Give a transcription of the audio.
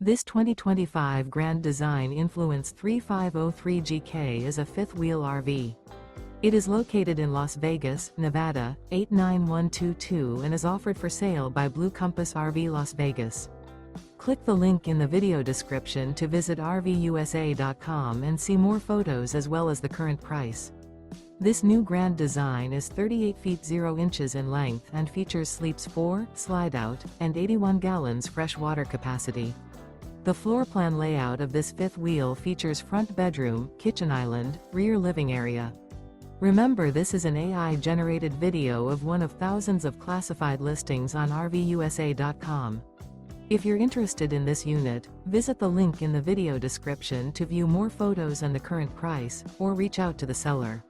This 2025 Grand Design Influence 3503 GK is a fifth-wheel RV. It is located in Las Vegas, Nevada, 89122 and is offered for sale by Blue Compass RV Las Vegas. Click the link in the video description to visit RVUSA.com and see more photos as well as the current price. This new Grand Design is 38 feet 0 inches in length and features sleeps 4, slide-out, and 81 gallons fresh water capacity. The floor plan layout of this fifth wheel features front bedroom, kitchen island, rear living area. Remember, this is an AI-generated video of one of thousands of classified listings on RVUSA.com. If you're interested in this unit, visit the link in the video description to view more photos and the current price, or reach out to the seller.